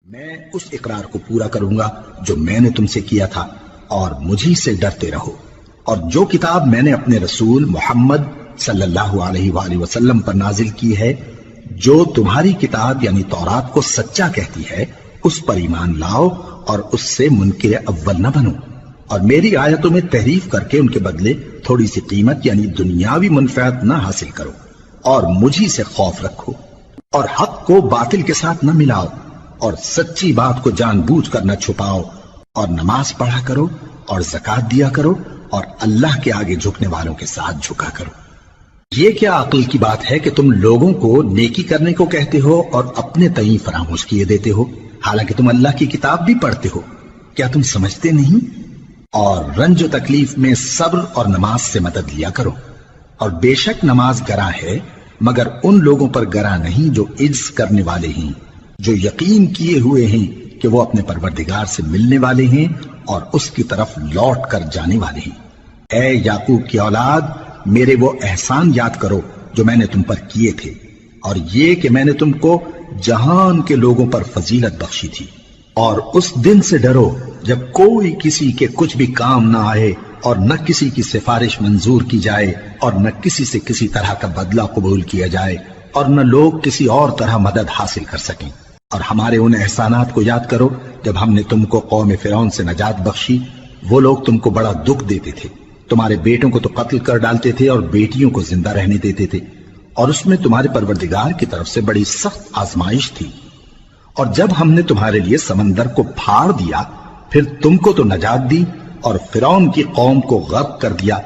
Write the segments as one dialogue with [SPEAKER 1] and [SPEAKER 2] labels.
[SPEAKER 1] میں اس اقرار کو پورا کروں گا جو میں نے تم سے کیا تھا، اور مجھی سے ڈرتے رہو۔ اور جو کتاب میں نے اپنے رسول محمد صلی اللہ علیہ وآلہ وسلم پر نازل کی ہے، جو تمہاری کتاب یعنی تورات کو سچا کہتی ہے، اس پر ایمان لاؤ اور اس سے منکر اول نہ بنو، اور میری آیتوں میں تحریف کر کے ان کے بدلے تھوڑی سی قیمت یعنی دنیاوی منفعت نہ حاصل کرو، اور مجھی سے خوف رکھو، اور حق کو باطل کے ساتھ نہ ملاؤ، اور سچی بات کو جان بوجھ کر نہ چھپاؤ، اور نماز پڑھا کرو اور زکوٰۃ دیا کرو، اور اللہ کے آگے جھکنے والوں کے ساتھ جھکا کرو۔ یہ کیا عقل کی بات ہے کہ تم لوگوں کو نیکی کرنے کو کہتے ہو اور اپنے تئیں فراموش کیے دیتے ہو، حالانکہ تم اللہ کی کتاب بھی پڑھتے ہو؟ کیا تم سمجھتے نہیں؟ اور رنج و تکلیف میں صبر اور نماز سے مدد لیا کرو، اور بے شک نماز گراں ہے، مگر ان لوگوں پر گراں نہیں جو عجز کرنے والے ہیں، جو یقین کیے ہوئے ہیں کہ وہ اپنے پروردگار سے ملنے والے ہیں اور اس کی طرف لوٹ کر جانے والے ہیں۔ اے یعقوب کی اولاد، میرے وہ احسان یاد کرو جو میں نے تم پر کیے تھے، اور یہ کہ میں نے تم کو جہان کے لوگوں پر فضیلت بخشی تھی۔ اور اس دن سے ڈرو جب کوئی کسی کے کچھ بھی کام نہ آئے، اور نہ کسی کی سفارش منظور کی جائے، اور نہ کسی سے کسی طرح کا بدلہ قبول کیا جائے، اور نہ لوگ کسی اور طرح مدد حاصل کر سکیں۔ اور ہمارے ان احسانات کو یاد کرو جب ہم نے تم کو قوم فرعون سے نجات بخشی۔ وہ لوگ تم کو بڑا دکھ دیتے تھے، تمہارے بیٹوں کو تو قتل کر ڈالتے تھے اور بیٹیوں کو زندہ رہنے دیتے تھے، اور اس میں تمہارے پروردگار کی طرف سے بڑی سخت آزمائش تھی۔ اور جب ہم نے تمہارے لیے سمندر کو پھاڑ دیا، پھر تم کو تو نجات دی اور فرعون کی قوم کو غرق کر دیا،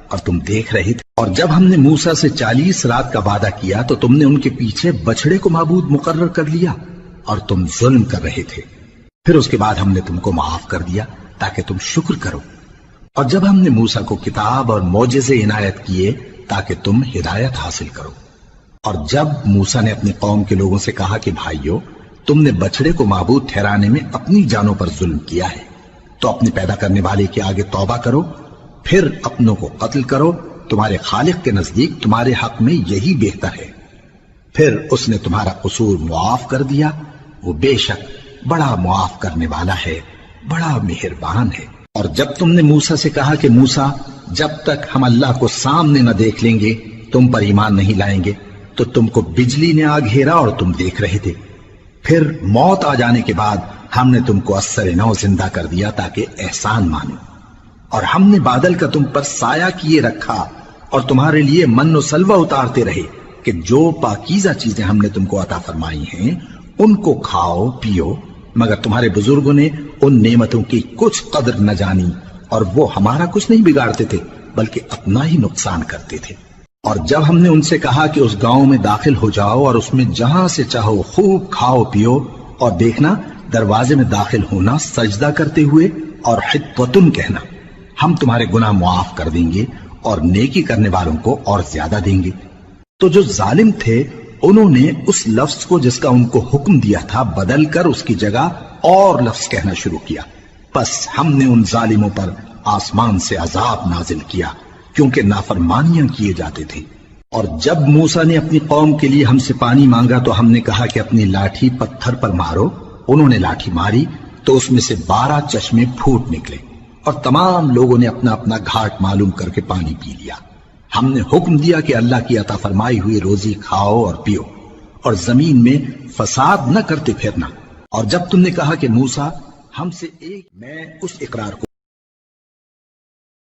[SPEAKER 1] اور تم دیکھ رہے تھے۔ اور جب ہم نے موسیٰ سے 40 رات کا وعدہ کیا تو تم نے ان کے پیچھے بچڑے کو معبود مقرر کر لیا، اور تم ظلم کر رہے تھے۔ پھر اس کے بعد ہم نے تم کو معاف کر دیا تاکہ تم شکر کرو۔ اور جب ہم نے موسیٰ کو کتاب اور معجزے عنایت کیے تاکہ تم ہدایت حاصل کرو۔ اور جب موسیٰ نے اپنی قوم کے لوگوں سے کہا کہ بھائیو، تم نے بچڑے کو معبود ٹھہرانے میں اپنی جانوں پر ظلم کیا ہے، تو اپنے پیدا کرنے والے کے آگے توبہ کرو، پھر اپنوں کو قتل کرو، تمہارے خالق کے نزدیک تمہارے حق میں یہی بہتر ہے۔ پھر اس نے تمہارا قصور معاف کر دیا، وہ بے شک بڑا معاف کرنے والا ہے، بڑا مہربان ہے۔ اور جب تم نے موسیٰ سے کہا کہ موسیٰ، جب تک ہم اللہ کو سامنے نہ دیکھ لیں گے تم پر ایمان نہیں لائیں گے، تو تم کو بجلی نے آ گھیرا اور تم دیکھ رہے تھے۔ پھر موت آ جانے کے بعد ہم نے تم کو اثر نو زندہ کر دیا تاکہ احسان مانو۔ اور ہم نے بادل کا تم پر سایہ کیے رکھا اور تمہارے لیے من و سلوہ اتارتے رہے کہ جو پاکیزہ چیزیں ہم نے تم کو عطا فرمائی ہیں ان کو کھاؤ پیو، مگر تمہارے بزرگوں نے ان نعمتوں کی کچھ قدر نہ جانی، اور وہ ہمارا کچھ نہیں بگاڑتے تھے بلکہ اپنا ہی نقصان کرتے تھے۔ اور جب ہم نے ان سے کہا کہ اس گاؤں میں داخل ہو جاؤ اور اس میں جہاں سے چاہو خوب کھاؤ پیو، اور دیکھنا دروازے میں داخل ہونا سجدہ کرتے ہوئے اور حطوۃن کہنا، ہم تمہارے گناہ معاف کر دیں گے اور نیکی کرنے والوں کو اور زیادہ دیں گے۔ تو جو ظالم تھے انہوں نے اس لفظ کو جس کا ان کو حکم دیا تھا بدل کر اس کی جگہ اور لفظ کہنا شروع کیا، پس ہم نے ان ظالموں پر آسمان سے عذاب نازل کیا کیونکہ نافرمانیاں کیے جاتے تھے۔ اور جب موسیٰ نے اپنی قوم کے لیے ہم سے پانی مانگا تو ہم نے کہا کہ اپنی لاٹھی پتھر پر مارو۔ انہوں نے لاٹھی ماری تو اس میں سے 12 چشمے پھوٹ نکلے، اور تمام لوگوں نے اپنا اپنا گھاٹ معلوم کر کے پانی پی لیا۔ ہم نے حکم دیا کہ اللہ کی عطا فرمائی ہوئی روزی کھاؤ اور پیو، اور زمین میں فساد نہ کرتے پھرنا۔ اور جب تم نے کہا کہ موسیٰ ہم سے میں اس اقرار کو